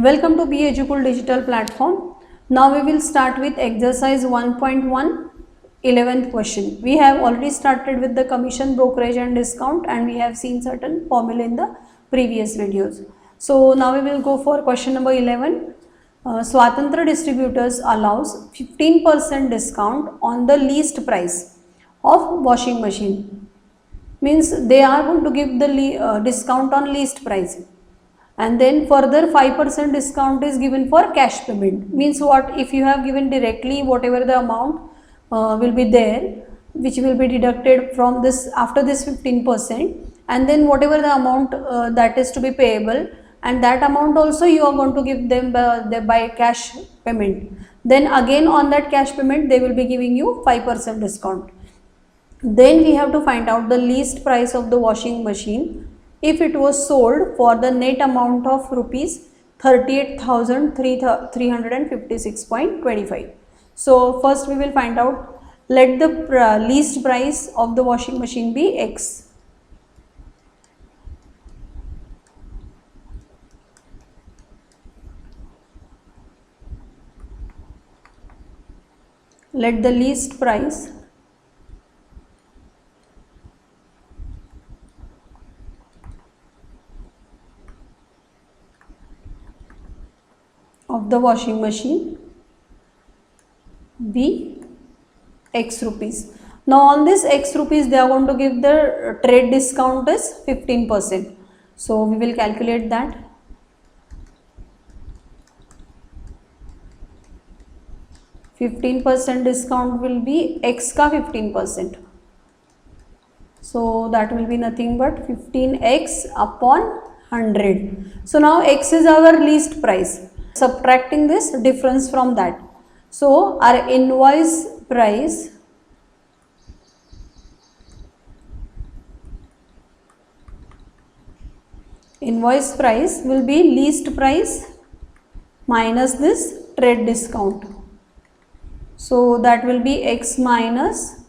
Welcome to Be Educool digital platform. Now we will start with exercise 1.1 11th question. We have already started with the commission, brokerage and discount, and we have seen certain formula in the previous videos. So now we will go for question number 11. Swatantra Distributors allows 15% discount on the least price of washing machine. Means they are going to give the discount on least price. And then further 5% discount is given for cash payment. Means what, if you have given directly whatever the amount will be there, which will be deducted from this after this 15%, and then whatever the amount that is to be payable, and that amount also you are going to give them by cash payment. Then again on that cash payment they will be giving you 5% discount. Then we have to find out the least price of the washing machine if it was sold for the net amount of rupees 38,356.25. So first we will find out, let the least price of the washing machine be X. Let the least price of the washing machine be X rupees. Now on this X rupees they are going to give the trade discount as 15%. So we will calculate that. %15 discount will be X ka 15%. So that will be nothing but 15X upon 100. So now X is our least price. Subtracting this difference from that. So our invoice price will be least price minus this trade discount. So that will be X minus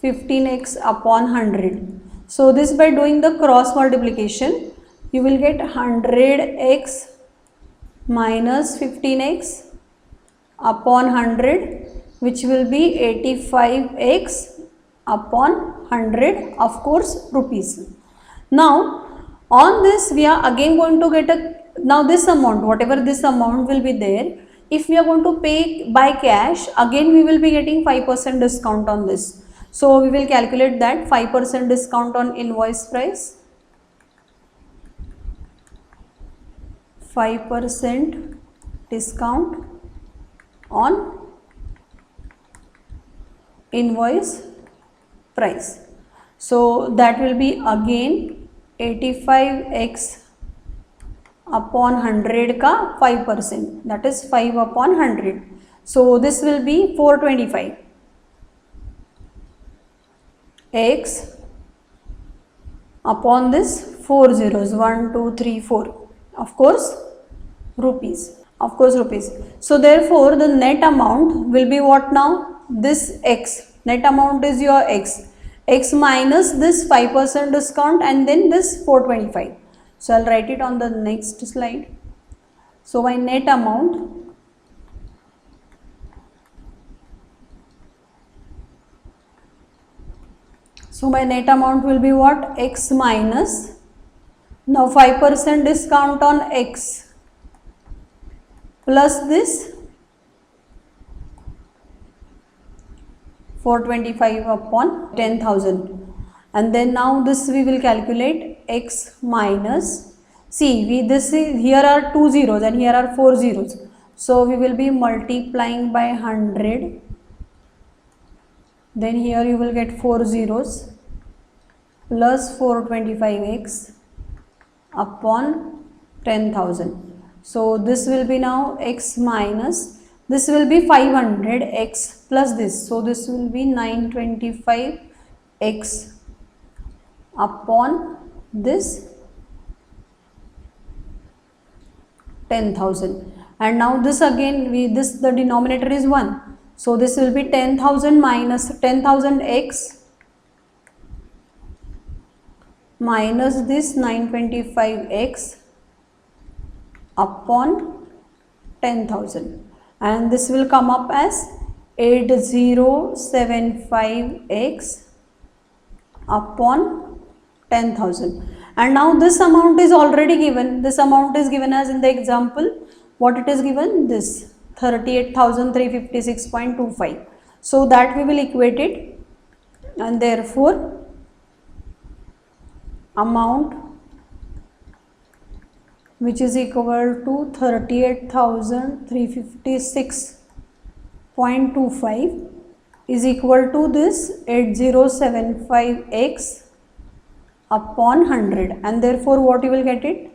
15X upon 100. So this, by doing the cross multiplication, you will get 100X minus 15X upon 100, which will be 85X upon 100, of course rupees. Now on this we are again going to get now this amount, whatever this amount will be there, if we are going to pay by cash, again we will be getting 5% discount on this. So we will calculate that 5% discount on invoice price. 5% discount on invoice price. So that will be again 85X upon 100 ka 5%, that is 5 upon 100. So this will be 425 X upon this 4 zeros, 1 2 3 4, of course rupees, So therefore the net amount will be what now? This X, net amount is your X minus this 5% discount and then this 425. So I'll write it on the next slide. So my net amount will be what? X minus, now 5% discount on X plus this 425 upon 10,000, and then now this we will calculate X minus, see here are 2 zeros and here are 4 zeros, so we will be multiplying by 100, then here you will get 4 zeros plus 425X upon 10,000. So this will be now X minus, this will be 500X plus this, so this will be 925X upon this 10,000. And now this again, the denominator is 1, so this will be 10,000 minus 10,000X minus this 925X upon 10,000, and this will come up as 8075x upon 10,000. And now this amount is already given. This amount is given as in the example. What it is given? This 38,356.25. So that we will equate it, and therefore amount which is equal to 38,356.25 is equal to this 8075x upon 100, and therefore what you will get it?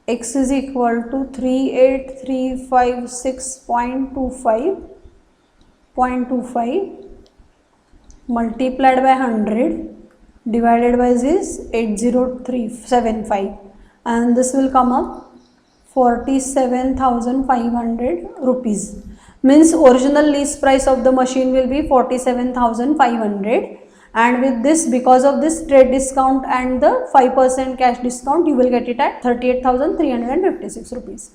X is equal to 38,356.25 multiplied by 100 divided by this 80375, and this will come up 47,500 rupees. Means original lease price of the machine will be 47,500, and with this, because of this trade discount and the 5% cash discount, you will get it at 38,356 rupees.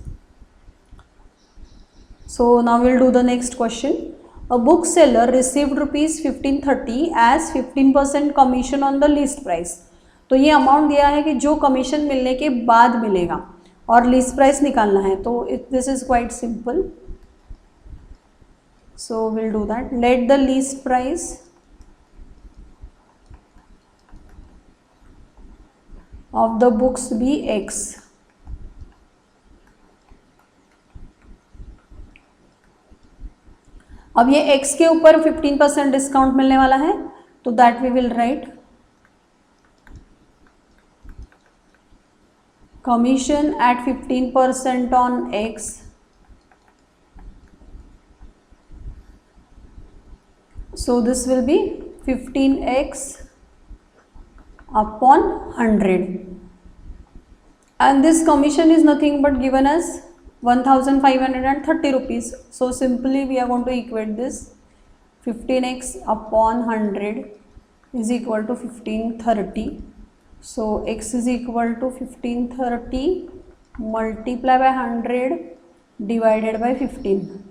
So now we will do the next question. A bookseller received rupees 1530 as 15% commission on the list price. तो ये amount दिया है कि जो commission मिलने के बाद मिलेगा और लीस्ट प्राइस निकालना है. तो this is quite simple. So will do that. Let the least price of the books be X. अब ये X के ऊपर 15% डिस्काउंट मिलने वाला है, तो that we will write commission at 15% on X so this will be 15x upon 100, and this commission is nothing but given as 1530 rupees. So simply we are going to equate this. 15x upon 100 is equal to 1530. So x is equal to 1530 multiplied by 100 divided by 15.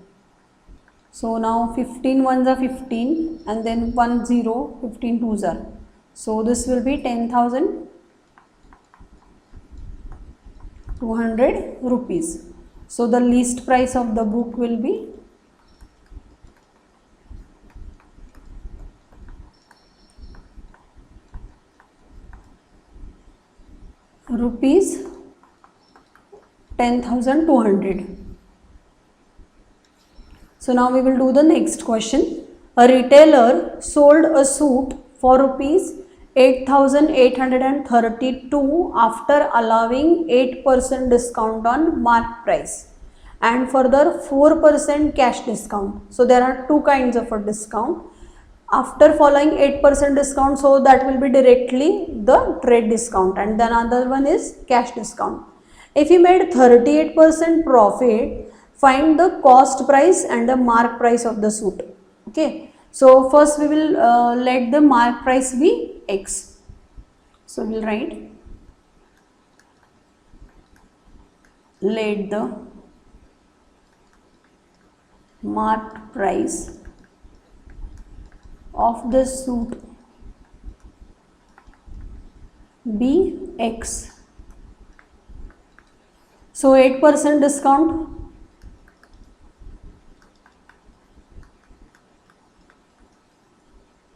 So now 15 ones are 15 and then 1 0, 15 twos are. So this will be 10,200 rupees. So the least price of the book will be rupees 10,200. So now we will do the next question. A retailer sold a suit for rupees 8,832 after allowing 8% discount on mark price and further 4% cash discount. So there are two kinds of a discount. After following 8% discount, so that will be directly the trade discount, and then another one is cash discount. If you made 38% profit, find the cost price and the mark price of the suit. Okay. So first we will let the mark price be X. So we will write let the mark price of the suit be X. So 8% discount.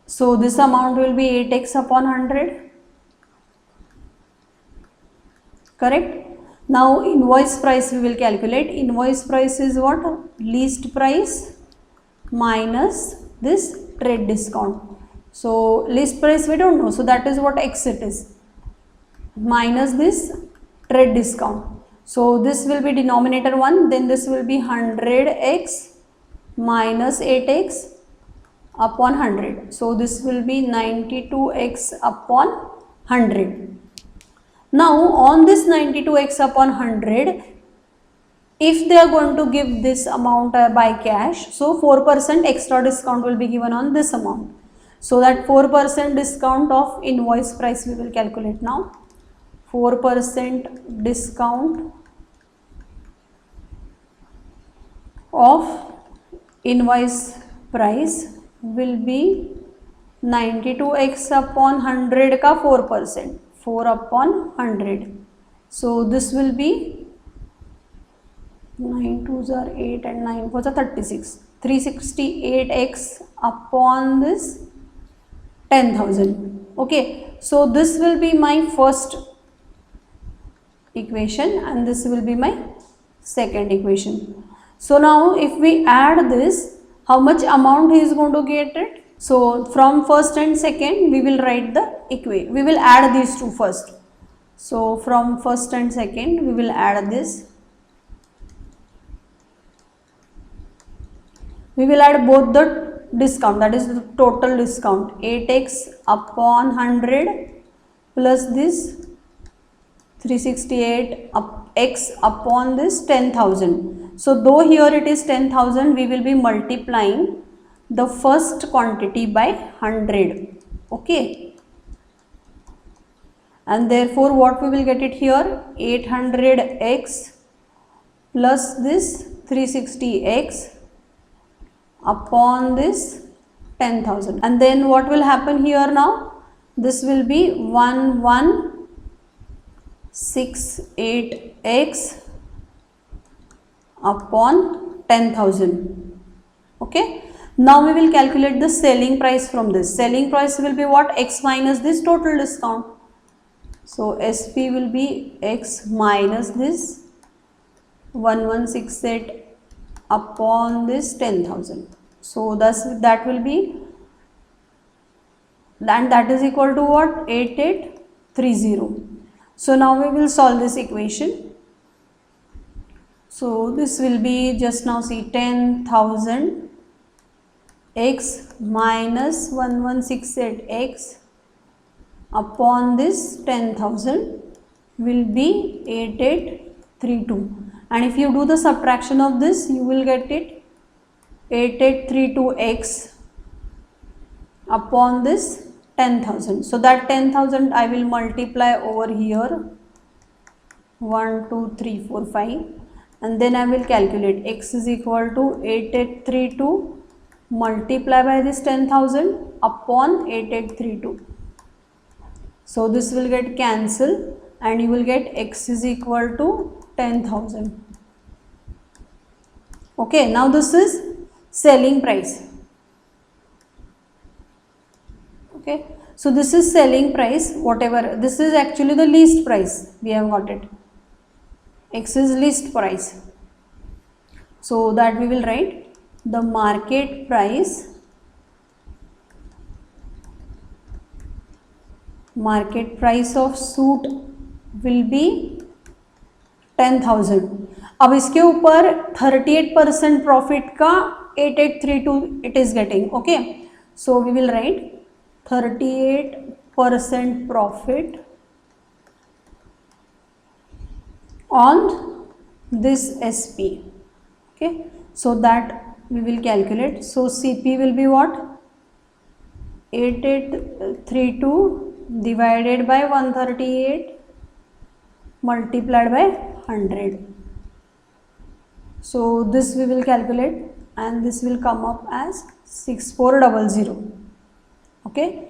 So this amount will be 8x upon 100. Correct. Now invoice price we will calculate. Invoice price is what? Least price minus this trade discount. So least price we don't know, so that is what X it is, minus this trade discount. So this will be denominator 1, then this will be 100x minus 8x upon 100. So this will be 92x upon 100. Now on this 92x upon 100, if they are going to give this amount by cash, so 4% extra discount will be given on this amount. So that 4% discount of invoice price we will calculate now. 4% discount of invoice price will be 92x upon 100 का 4%, 4 upon 100. So this will be 9 2s are 8 and 9 4s are 36. 368x upon this 10,000. Okay, so this will be my first equation and this will be my second equation. So now if we add this, how much amount he is going to get it? So from first and second we will write the equation. We will add these two first. So from first and second we will add this. We will add both the discount, that is the total discount, 8x upon 100 plus this 368x upon this 10,000. So though here it is 10,000, we will be multiplying the first quantity by 100. Okay, and therefore what we will get it here, 800x plus this 360x upon this 10,000. And then what will happen here now? This will be 1168x upon 10,000. Okay. Now we will calculate the selling price from this. Selling price will be what? X minus this total discount. So SP will be X minus this 1168 upon this 10,000. So thus that will be, and that is equal to what? 8830. So now we will solve this equation. So this will be, just now see, 10,000 x minus 1168x upon this 10,000 will be 8832. And if you do the subtraction of this, you will get it 8832x upon this 10,000. So that 10,000 I will multiply over here 1 2 3 4 5, and then I will calculate x is equal to 8832 multiply by this 10,000 upon 8832. So this will get cancelled and you will get x is equal to 10,000. Okay, now this is selling price. Okay, so this is selling price, whatever, this is actually the least price, we have got it. X is least price. So that we will write the market price of suit will be 10,000. अब इसके ऊपर 38% profit का 8832 it is getting. Okay, so we will write 38% profit on this SP. Okay, so that we will calculate. So CP will be what? 8832 divided by 138 multiplied by 100. So this we will calculate and this will come up as 6400. Okay,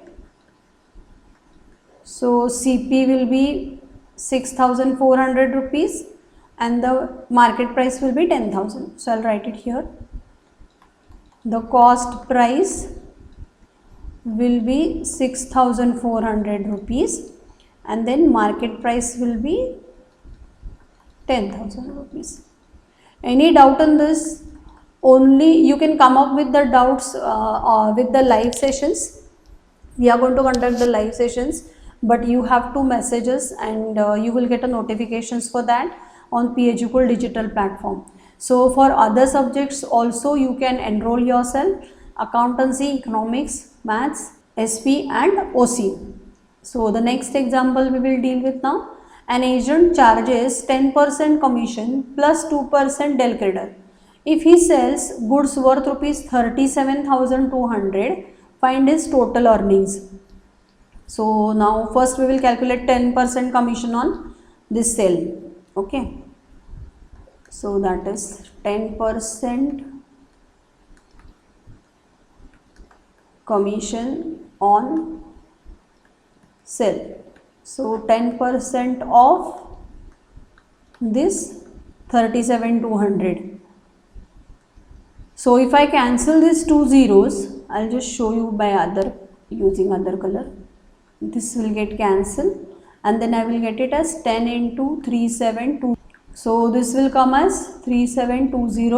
so CP will be 6,400 rupees and the market price will be 10,000. So I'll write it here. The cost price will be 6,400 rupees and then market price will be 10,000 rupees. Any doubt on this? Only you can come up with the doubts with the live sessions. We are going to conduct the live sessions, but you have to message us and you will get a notifications for that on PEducol digital platform. So for other subjects also you can enroll yourself, accountancy, economics, maths, SP and OC. So the next example we will deal with now. An agent charges 10% commission plus 2% del credit. If he sells goods worth rupees 37,200, find his total earnings. So now first we will calculate 10% commission on this sale. Okay. So that is 10% commission on sale. So 10% of this 37,200. So if I cancel these two zeros, I'll just show you by using other color. This will get cancelled and then I will get it as 10 into 3,720. So this will come as 3,720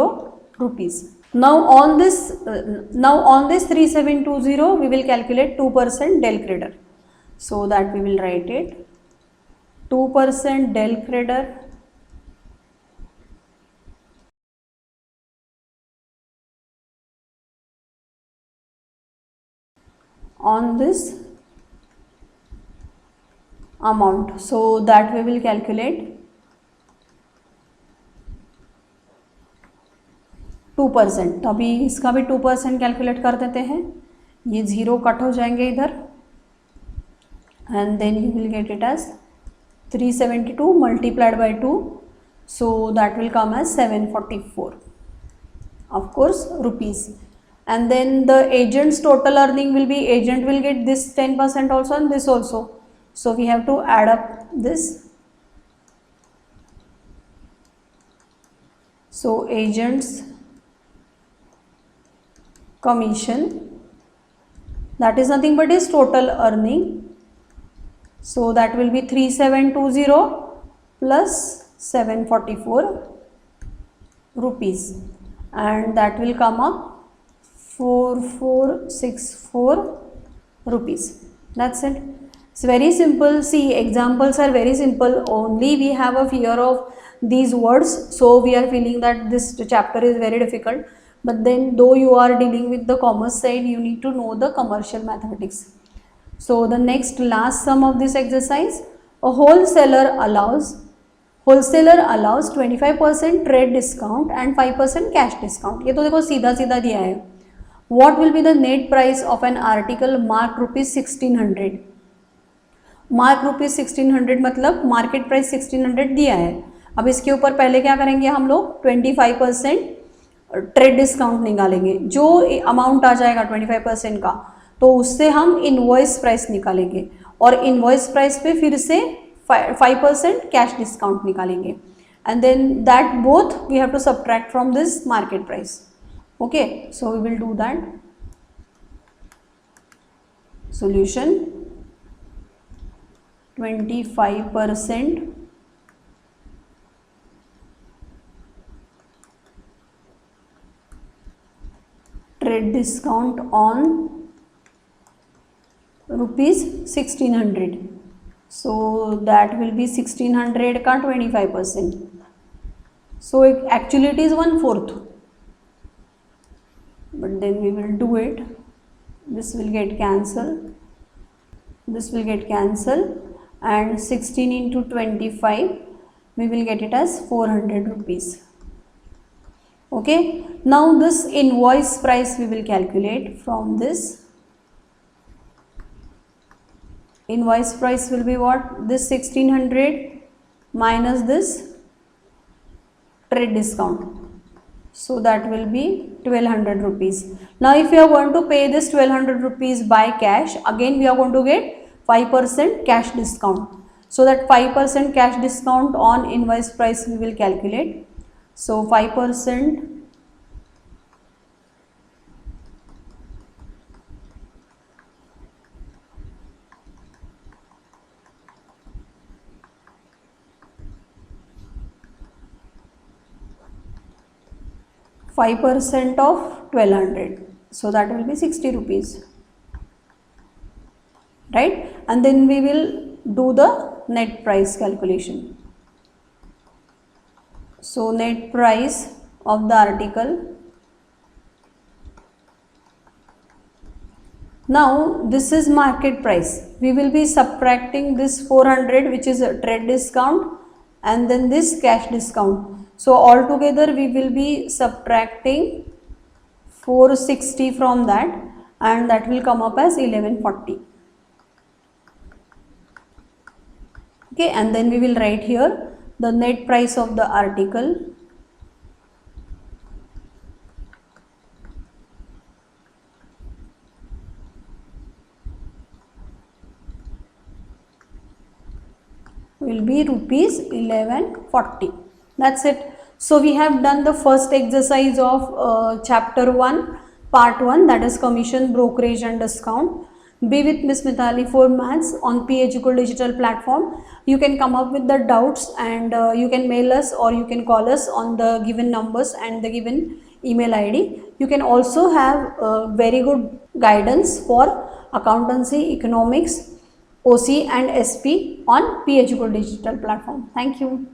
rupees. Now on this 3,720 we will calculate 2% del creditor. So that we will write it 2% del creditor on this amount. So that we will calculate 2%. तो अभी इसका भी 2% calculate कर देते हैं. ये zero cut हो जाएंगे इधर and then you will get it as 372 multiplied by 2. So that will come as 744, of course, rupees. And then the agent's total earning will be, agent will get this 10% also and this also. So we have to add up this. So agent's commission, that is nothing but his total earning. So that will be 3,720 plus 744 rupees and that will come up 4,464 rupees. That's it. It's very simple. See, examples are very simple. Only we have a fear of these words, so we are feeling that this chapter is very difficult. But then though you are dealing with the commerce side, you need to know the commercial mathematics. So the next last sum of this exercise, a wholesaler allows 25% trade discount and 5% cash discount. ये तो देखो सीधा सीधा दिया है. What will be the net price of an article marked rupees 1600? Mark rupees 1600 मतलब market price 1600 दिया है. अब इसके ऊपर पहले क्या करेंगे हम लोग 25% ट्रेड डिस्काउंट निकालेंगे. जो अमाउंट आ जाएगा 25% का, तो उससे हम इनवॉइस प्राइस निकालेंगे और इनवॉइस प्राइस पे फिर से 5% कैश डिस्काउंट निकालेंगे. And then that both we have to subtract from this market price. Okay, so we will do that. Solution 25% trade discount on rupees 1600. So that will be 1600 का 25%. So actually it is 1/4. But then we will do it. This will get cancelled. This will get cancelled. And 16 into 25, we will get it as 400 rupees. Okay, now this invoice price we will calculate from this. Invoice price will be what? This 1600 minus this trade discount. So that will be 1200 rupees. Now if you are going to pay this 1200 rupees by cash, again we are going to get 5% cash discount. So that 5% cash discount on invoice price we will calculate. So 5% of 1200. So that will be 60 rupees. Right? And then we will do the net price calculation. So net price of the article. Now this is market price. We will be subtracting this 400 which is a trade discount and then this cash discount. So altogether we will be subtracting 460 from that and that will come up as 1140. Okay, and then we will write here the net price of the article will be rupees 1140. That's it. So we have done the first exercise of chapter 1 part 1, that is commission, brokerage and discount. Be with Miss Mithali for maths on PHGold digital platform. You can come up with the doubts and you can mail us or you can call us on the given numbers and the given email ID. You can also have very good guidance for accountancy, economics, OC and SP on PHGold digital platform. Thank you.